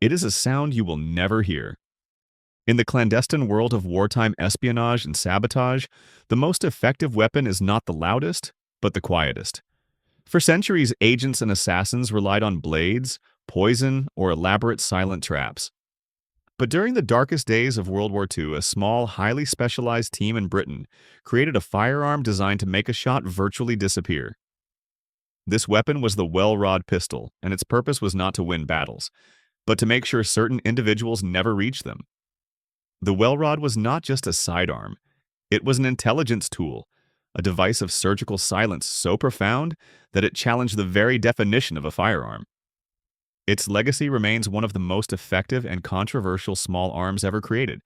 It is a sound you will never hear. In the clandestine world of wartime espionage and sabotage, the most effective weapon is not the loudest, but the quietest. For centuries, agents and assassins relied on blades, poison, or elaborate silent traps. But during the darkest days of World War II, a small, highly specialized team in Britain created a firearm designed to make a shot virtually disappear. This weapon was the Welrod Pistol, and its purpose was not to win battles, but to make sure certain individuals never reached them. The Welrod was not just a sidearm. It was an intelligence tool, a device of surgical silence so profound that it challenged the very definition of a firearm. Its legacy remains one of the most effective and controversial small arms ever created,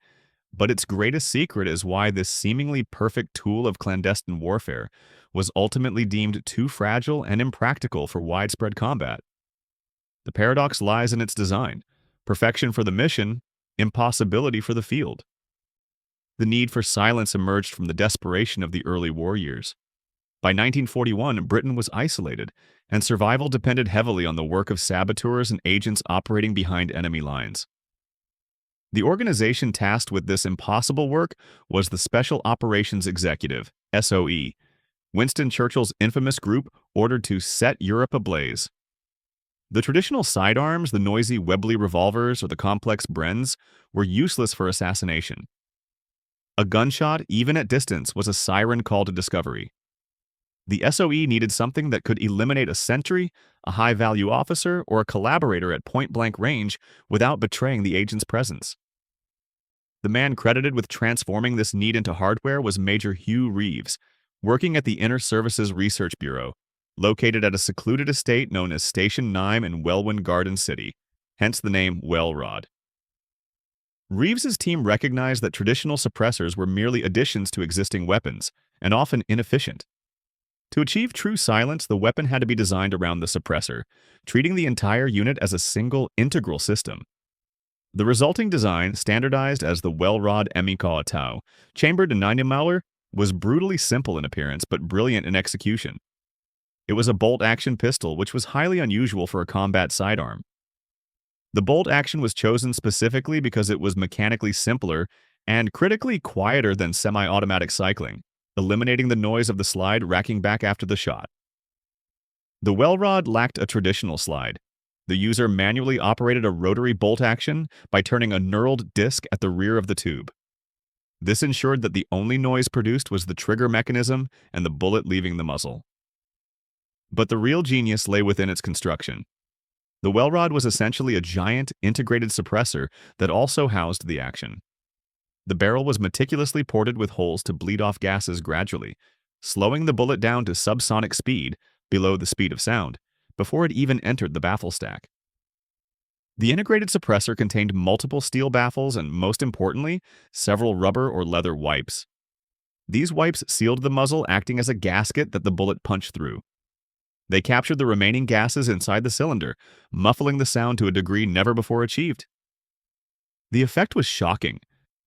but its greatest secret is why this seemingly perfect tool of clandestine warfare was ultimately deemed too fragile and impractical for widespread combat. The paradox lies in its design: perfection for the mission, impossibility for the field. The need for silence emerged from the desperation of the early war years. By 1941, Britain was isolated, and survival depended heavily on the work of saboteurs and agents operating behind enemy lines. The organization tasked with this impossible work was the Special Operations Executive, SOE, Winston Churchill's infamous group ordered to set Europe ablaze. The traditional sidearms, the noisy Webley revolvers or the complex Brens, were useless for assassination. A gunshot, even at distance, was a siren call to discovery. The SOE needed something that could eliminate a sentry, a high-value officer, or a collaborator at point-blank range without betraying the agent's presence. The man credited with transforming this need into hardware was Major Hugh Reeves, working at the Inner Services Research Bureau, located at a secluded estate known as Station 9 in Welwyn Garden City, hence the name Welrod. Reeves's team recognized that traditional suppressors were merely additions to existing weapons, and often inefficient. To achieve true silence, the weapon had to be designed around the suppressor, treating the entire unit as a single, integral system. The resulting design, standardized as the Welrod Emikaw Tau, chambered in 90 Mauler, was brutally simple in appearance but brilliant in execution. It was a bolt-action pistol, which was highly unusual for a combat sidearm. The bolt action was chosen specifically because it was mechanically simpler and critically quieter than semi-automatic cycling, eliminating the noise of the slide racking back after the shot. The Welrod lacked a traditional slide. The user manually operated a rotary bolt action by turning a knurled disc at the rear of the tube. This ensured that the only noise produced was the trigger mechanism and the bullet leaving the muzzle. But the real genius lay within its construction. The Welrod was essentially a giant, integrated suppressor that also housed the action. The barrel was meticulously ported with holes to bleed off gases gradually, slowing the bullet down to subsonic speed, below the speed of sound, before it even entered the baffle stack. The integrated suppressor contained multiple steel baffles and, most importantly, several rubber or leather wipes. These wipes sealed the muzzle, acting as a gasket that the bullet punched through. They captured the remaining gases inside the cylinder, muffling the sound to a degree never before achieved. The effect was shocking.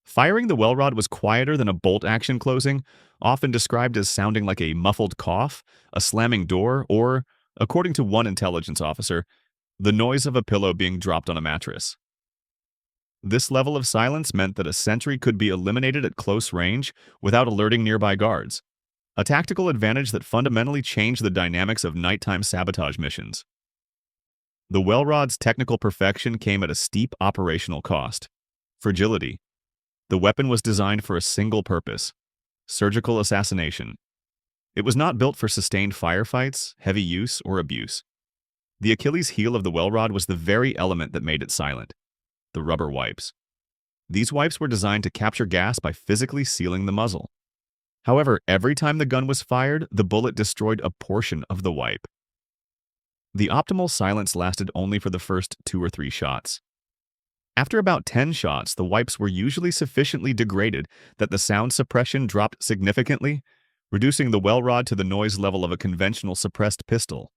Firing the Welrod was quieter than a bolt-action closing, often described as sounding like a muffled cough, a slamming door, or, according to one intelligence officer, the noise of a pillow being dropped on a mattress. This level of silence meant that a sentry could be eliminated at close range without alerting nearby guards, a tactical advantage that fundamentally changed the dynamics of nighttime sabotage missions. The Welrod's technical perfection came at a steep operational cost: fragility. The weapon was designed for a single purpose: surgical assassination. It was not built for sustained firefights, heavy use, or abuse. The Achilles heel of the Welrod was the very element that made it silent: the rubber wipes. These wipes were designed to capture gas by physically sealing the muzzle. However, every time the gun was fired, the bullet destroyed a portion of the wipe. The optimal silence lasted only for the first 2 or 3 shots. After about 10 shots, the wipes were usually sufficiently degraded that the sound suppression dropped significantly, reducing the Welrod to the noise level of a conventional suppressed pistol.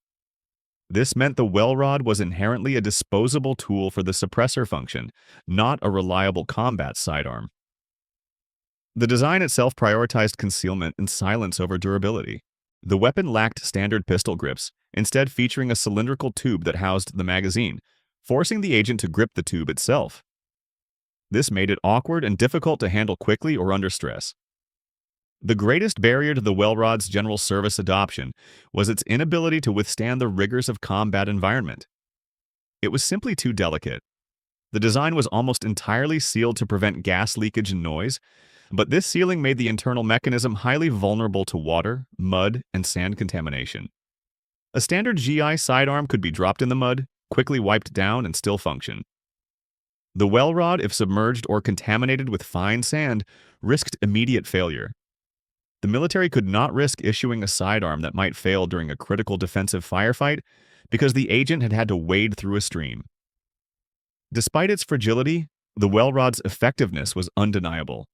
This meant the Welrod was inherently a disposable tool for the suppressor function, not a reliable combat sidearm. The design itself prioritized concealment and silence over durability. The weapon lacked standard pistol grips, instead featuring a cylindrical tube that housed the magazine, forcing the agent to grip the tube itself. This made it awkward and difficult to handle quickly or under stress. The greatest barrier to the Welrod's general service adoption was its inability to withstand the rigors of combat environment. It was simply too delicate. The design was almost entirely sealed to prevent gas leakage and noise, but this sealing made the internal mechanism highly vulnerable to water, mud, and sand contamination. A standard GI sidearm could be dropped in the mud, quickly wiped down, and still function. The Welrod, if submerged or contaminated with fine sand, risked immediate failure. The military could not risk issuing a sidearm that might fail during a critical defensive firefight because the agent had to wade through a stream. Despite its fragility, the Welrod's effectiveness was undeniable.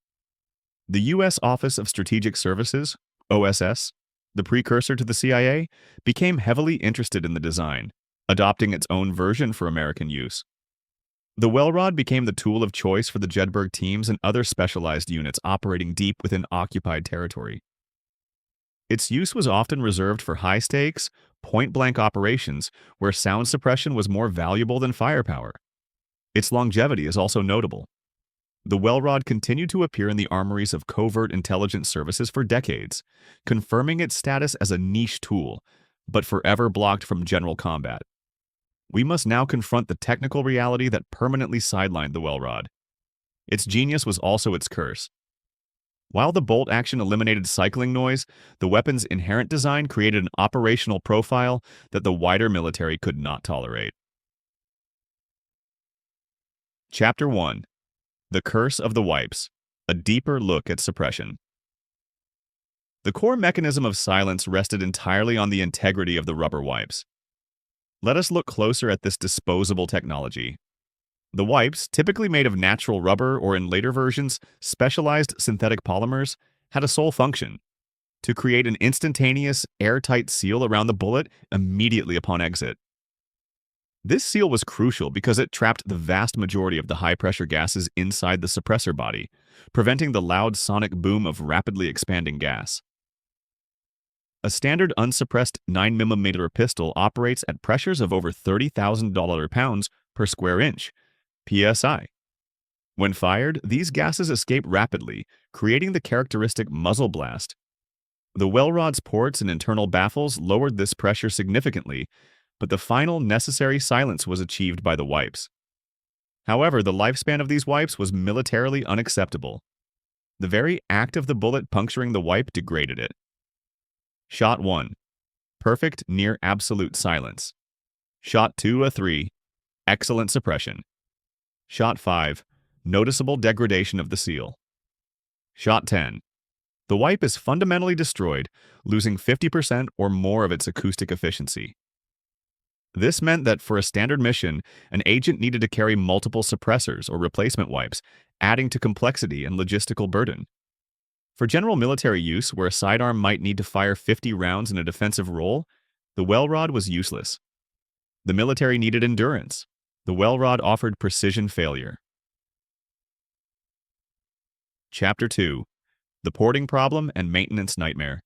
The U.S. Office of Strategic Services, OSS, the precursor to the CIA, became heavily interested in the design, adopting its own version for American use. The Welrod became the tool of choice for the Jedburgh teams and other specialized units operating deep within occupied territory. Its use was often reserved for high-stakes, point-blank operations where sound suppression was more valuable than firepower. Its longevity is also notable. The Welrod continued to appear in the armories of covert intelligence services for decades, confirming its status as a niche tool, but forever blocked from general combat. We must now confront the technical reality that permanently sidelined the Welrod. Its genius was also its curse. While the bolt action eliminated cycling noise, the weapon's inherent design created an operational profile that the wider military could not tolerate. Chapter 1. The Curse of the Wipes. A deeper look at suppression. The core mechanism of silence rested entirely on the integrity of the rubber wipes. Let us look closer at this disposable technology. The wipes, typically made of natural rubber or in later versions, specialized synthetic polymers, had a sole function: to create an instantaneous, airtight seal around the bullet immediately upon exit. This seal was crucial because it trapped the vast majority of the high-pressure gases inside the suppressor body, preventing the loud sonic boom of rapidly expanding gas. A standard unsuppressed 9mm pistol operates at pressures of over 30,000 pounds per square inch, psi. When fired, these gases escape rapidly, creating the characteristic muzzle blast. The Welrod's ports and internal baffles lowered this pressure significantly, but the final necessary silence was achieved by the wipes. However, the lifespan of these wipes was militarily unacceptable. The very act of the bullet puncturing the wipe degraded it. Shot 1. Perfect near absolute silence. Shot 2 a 3. Excellent suppression. Shot 5. Noticeable degradation of the seal. Shot 10. The wipe is fundamentally destroyed, losing 50% or more of its acoustic efficiency. This meant that for a standard mission, an agent needed to carry multiple suppressors or replacement wipes, adding to complexity and logistical burden. For general military use, where a sidearm might need to fire 50 rounds in a defensive role, the Welrod was useless. The military needed endurance. The Welrod offered precision failure. Chapter 2. The Porting Problem and Maintenance Nightmare.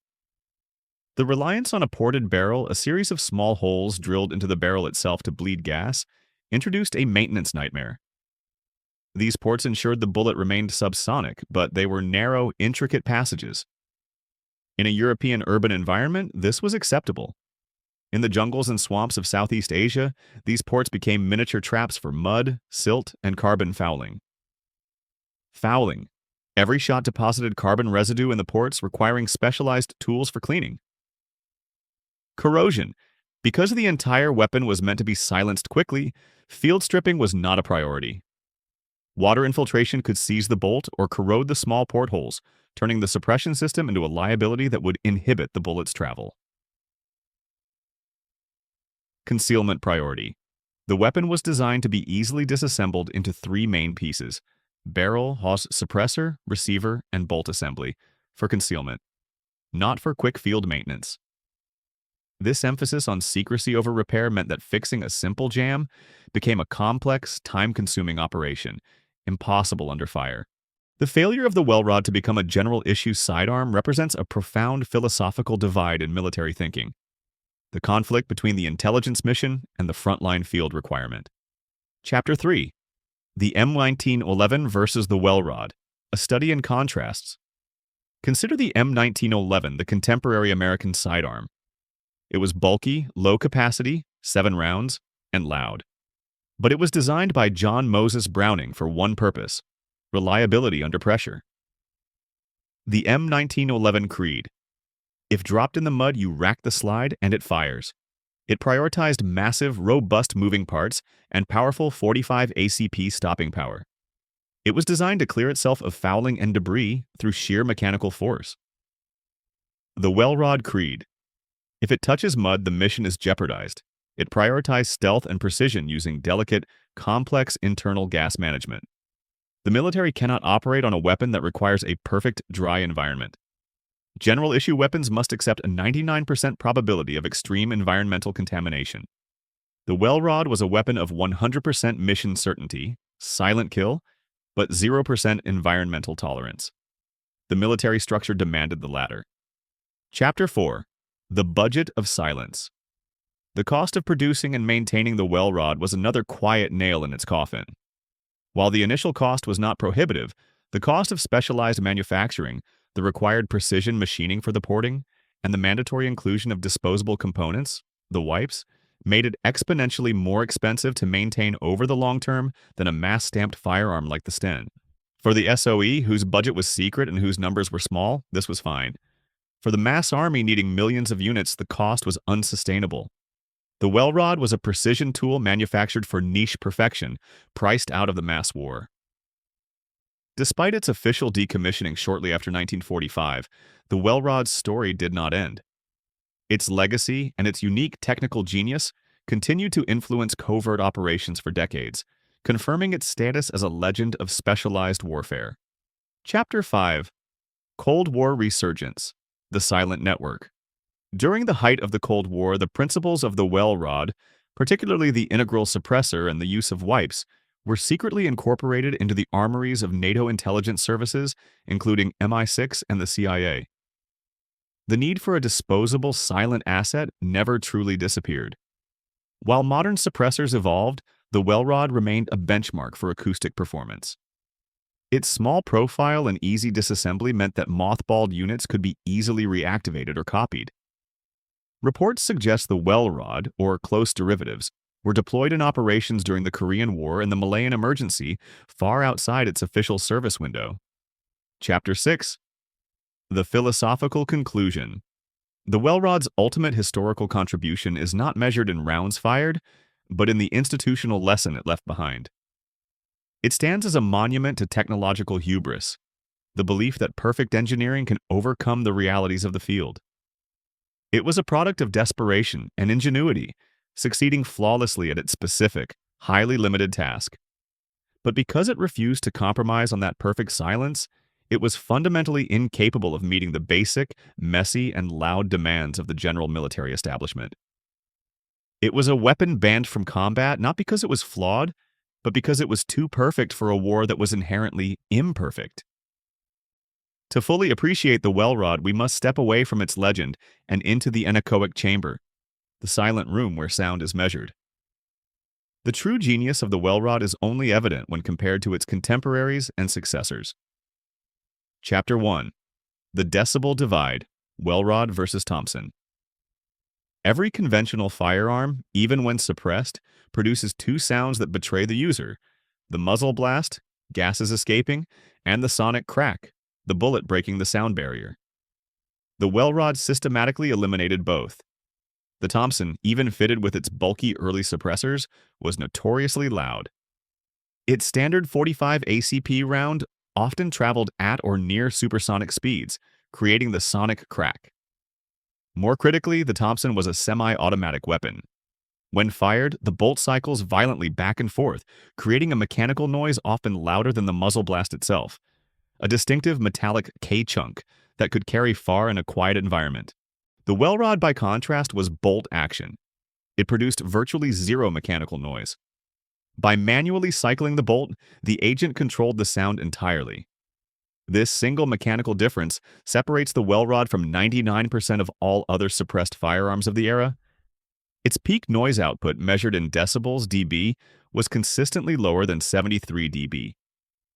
The reliance on a ported barrel, a series of small holes drilled into the barrel itself to bleed gas, introduced a maintenance nightmare. These ports ensured the bullet remained subsonic, but they were narrow, intricate passages. In a European urban environment, this was acceptable. In the jungles and swamps of Southeast Asia, these ports became miniature traps for mud, silt, and carbon fouling. Fouling. Every shot deposited carbon residue in the ports, requiring specialized tools for cleaning. Corrosion. Because the entire weapon was meant to be silenced quickly, field stripping was not a priority. Water infiltration could seize the bolt or corrode the small portholes, turning the suppression system into a liability that would inhibit the bullet's travel. Concealment priority. The weapon was designed to be easily disassembled into 3 main pieces: barrel, hose suppressor, receiver, and bolt assembly, for concealment, not for quick field maintenance. This emphasis on secrecy over repair meant that fixing a simple jam became a complex, time-consuming operation, impossible under fire. The failure of the Welrod to become a general issue sidearm represents a profound philosophical divide in military thinking: the conflict between the intelligence mission and the frontline field requirement. Chapter 3. The M1911 versus the Welrod, a study in contrasts. Consider the M1911 the contemporary American sidearm. It was bulky, low capacity, 7 rounds, and loud. But it was designed by John Moses Browning for one purpose: reliability under pressure. The M1911 Creed. If dropped in the mud, you rack the slide and it fires. It prioritized massive, robust moving parts and powerful 45 ACP stopping power. It was designed to clear itself of fouling and debris through sheer mechanical force. The Welrod Creed. If it touches mud, the mission is jeopardized. It prioritized stealth and precision using delicate, complex internal gas management. The military cannot operate on a weapon that requires a perfect, dry environment. General issue weapons must accept a 99% probability of extreme environmental contamination. The Welrod was a weapon of 100% mission certainty, silent kill, but 0% environmental tolerance. The military structure demanded the latter. Chapter 4. The Budget of Silence. The cost of producing and maintaining the Welrod was another quiet nail in its coffin. While the initial cost was not prohibitive, the cost of specialized manufacturing, the required precision machining for the porting, and the mandatory inclusion of disposable components, the wipes, made it exponentially more expensive to maintain over the long term than a mass-stamped firearm like the Sten. For the SOE, whose budget was secret and whose numbers were small, this was fine. For the mass army needing millions of units, the cost was unsustainable. The Welrod was a precision tool manufactured for niche perfection, priced out of the mass war. Despite its official decommissioning shortly after 1945, the Welrod's story did not end. Its legacy and its unique technical genius continued to influence covert operations for decades, confirming its status as a legend of specialized warfare. Chapter 5. Cold War Resurgence. The Silent Network. During the height of the Cold War, the principles of the Welrod, particularly the integral suppressor and the use of wipes, were secretly incorporated into the armories of NATO intelligence services, including MI6 and the CIA. The need for a disposable, silent asset never truly disappeared. While modern suppressors evolved, the Welrod remained a benchmark for acoustic performance. Its small profile and easy disassembly meant that mothballed units could be easily reactivated or copied. Reports suggest the Welrod, or close derivatives, were deployed in operations during the Korean War and the Malayan Emergency, far outside its official service window. Chapter 6. The Philosophical Conclusion. The Welrod's ultimate historical contribution is not measured in rounds fired, but in the institutional lesson it left behind. It stands as a monument to technological hubris, the belief that perfect engineering can overcome the realities of the field. It was a product of desperation and ingenuity, succeeding flawlessly at its specific, highly limited task. But because it refused to compromise on that perfect silence, it was fundamentally incapable of meeting the basic, messy, and loud demands of the general military establishment. It was a weapon banned from combat not because it was flawed, but because it was too perfect for a war that was inherently imperfect. To fully appreciate the Welrod, we must step away from its legend and into the anechoic chamber, the silent room where sound is measured. The true genius of the Welrod is only evident when compared to its contemporaries and successors. Chapter 1. The Decibel Divide, Welrod versus Thompson. Every conventional firearm, even when suppressed, produces two sounds that betray the user: the muzzle blast, gases escaping, and the sonic crack, the bullet breaking the sound barrier. The Welrod systematically eliminated both. The Thompson, even fitted with its bulky early suppressors, was notoriously loud. Its standard 45 ACP round often traveled at or near supersonic speeds, creating the sonic crack. More critically, the Thompson was a semi-automatic weapon. When fired, the bolt cycles violently back and forth, creating a mechanical noise often louder than the muzzle blast itself, a distinctive metallic K-chunk that could carry far in a quiet environment. The Welrod, by contrast, was bolt action. It produced virtually zero mechanical noise. By manually cycling the bolt, the agent controlled the sound entirely. This single mechanical difference separates the Welrod from 99% of all other suppressed firearms of the era. Its peak noise output, measured in decibels dB, was consistently lower than 73 dB,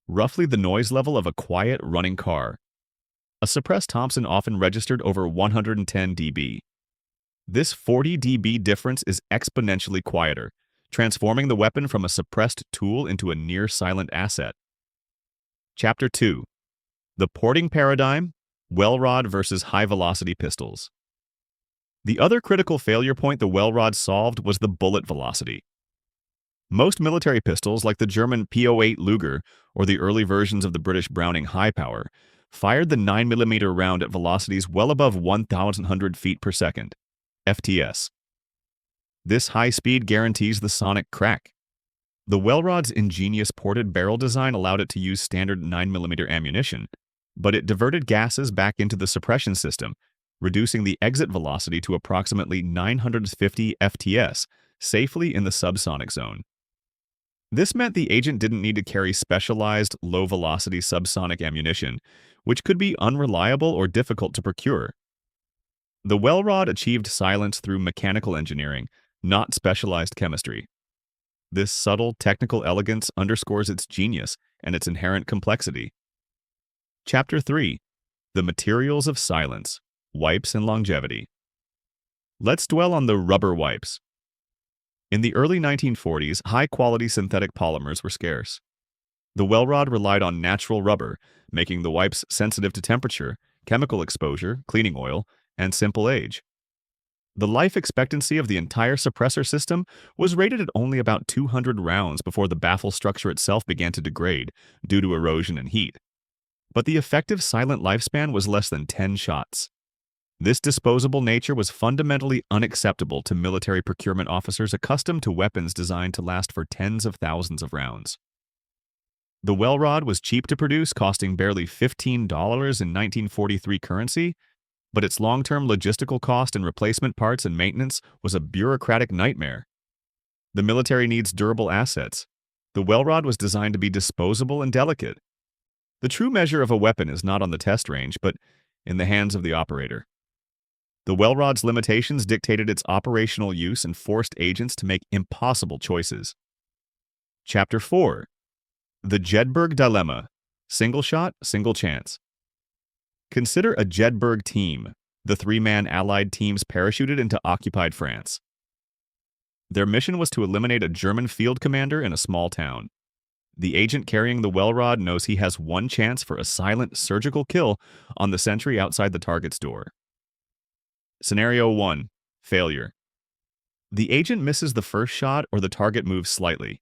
roughly the noise level of a quiet, running car. A suppressed Thompson often registered over 110 dB. This 40 dB difference is exponentially quieter, transforming the weapon from a suppressed tool into a near-silent asset. Chapter 2. The Porting Paradigm, Welrod versus High-Velocity Pistols. The other critical failure point the Welrod solved was the bullet velocity. Most military pistols, like the German P08 Luger or the early versions of the British Browning High Power, fired the 9mm round at velocities well above 1,100 feet per second, FTS. This high speed guarantees the sonic crack. The Welrod's ingenious ported barrel design allowed it to use standard 9mm ammunition, but it diverted gases back into the suppression system, reducing the exit velocity to approximately 950 FTS, safely in the subsonic zone. This meant the agent didn't need to carry specialized, low-velocity subsonic ammunition, which could be unreliable or difficult to procure. The Welrod achieved silence through mechanical engineering, not specialized chemistry. This subtle technical elegance underscores its genius and its inherent complexity. Chapter 3. The Materials of Silence, Wipes and Longevity. Let's dwell on the rubber wipes. In the early 1940s, high-quality synthetic polymers were scarce. The Welrod relied on natural rubber, making the wipes sensitive to temperature, chemical exposure, cleaning oil, and simple age. The life expectancy of the entire suppressor system was rated at only about 200 rounds before the baffle structure itself began to degrade due to erosion and heat. But the effective silent lifespan was less than 10 shots. This disposable nature was fundamentally unacceptable to military procurement officers accustomed to weapons designed to last for tens of thousands of rounds. The Welrod was cheap to produce, costing barely $15 in 1943 currency, but its long-term logistical cost and replacement parts and maintenance was a bureaucratic nightmare. The military needs durable assets. The Welrod was designed to be disposable and delicate. The true measure of a weapon is not on the test range, but in the hands of the operator. The Welrod's limitations dictated its operational use and forced agents to make impossible choices. Chapter 4. The Jedburgh Dilemma, Single Shot, Single Chance. Consider a Jedburgh team, the three-man Allied teams parachuted into occupied France. Their mission was to eliminate a German field commander in a small town. The agent carrying the Welrod knows he has one chance for a silent, surgical kill on the sentry outside the target's door. Scenario 1. Failure. The agent misses the first shot or the target moves slightly.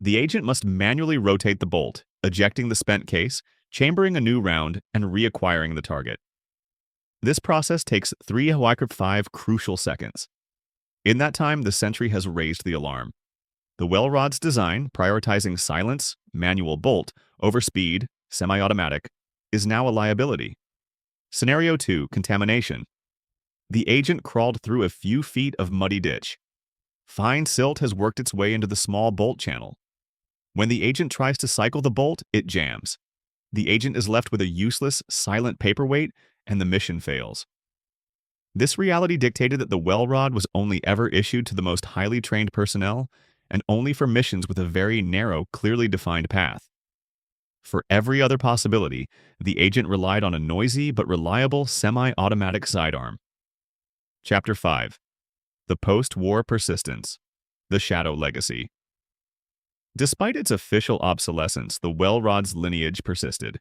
The agent must manually rotate the bolt, ejecting the spent case, chambering a new round, and reacquiring the target. This process takes 3.5 crucial seconds. In that time, the sentry has raised the alarm. The Welrod's design, prioritizing silence, manual bolt, over speed, semi-automatic, is now a liability. Scenario 2. Contamination. The agent crawled through a few feet of muddy ditch. Fine silt has worked its way into the small bolt channel. When the agent tries to cycle the bolt, it jams. The agent is left with a useless, silent paperweight, and the mission fails. This reality dictated that the Welrod was only ever issued to the most highly trained personnel, and only for missions with a very narrow, clearly defined path. For every other possibility, the agent relied on a noisy but reliable semi-automatic sidearm. Chapter 5. The Post-War Persistence, the Shadow Legacy. Despite its official obsolescence, the Welrod's lineage persisted.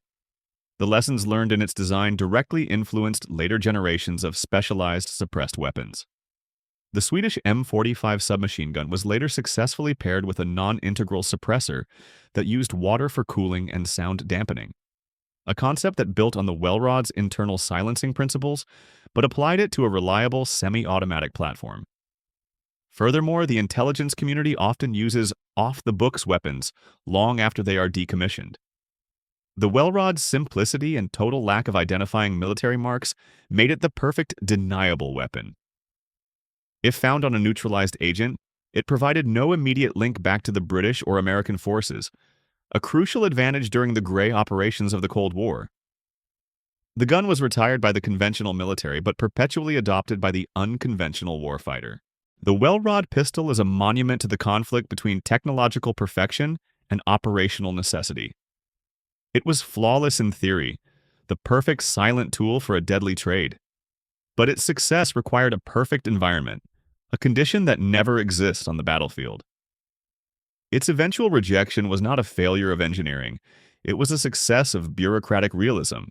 The lessons learned in its design directly influenced later generations of specialized suppressed weapons. The Swedish M45 submachine gun was later successfully paired with a non-integral suppressor that used water for cooling and sound dampening, a concept that built on the Welrod's internal silencing principles, but applied it to a reliable semi-automatic platform. Furthermore, the intelligence community often uses off-the-books weapons long after they are decommissioned. The Welrod's simplicity and total lack of identifying military marks made it the perfect deniable weapon. If found on a neutralized agent, it provided no immediate link back to the British or American forces, a crucial advantage during the gray operations of the Cold War. The gun was retired by the conventional military but perpetually adopted by the unconventional warfighter. The Welrod Pistol is a monument to the conflict between technological perfection and operational necessity. It was flawless in theory, the perfect silent tool for a deadly trade. But its success required a perfect environment, a condition that never exists on the battlefield. Its eventual rejection was not a failure of engineering, it was a success of bureaucratic realism.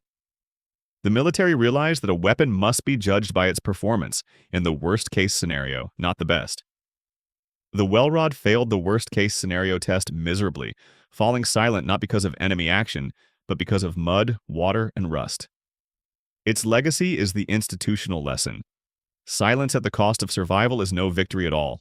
The military realized that a weapon must be judged by its performance in the worst-case scenario, not the best. The Welrod failed the worst-case scenario test miserably, falling silent not because of enemy action, but because of mud, water, and rust. Its legacy is the institutional lesson. Silence at the cost of survival is no victory at all.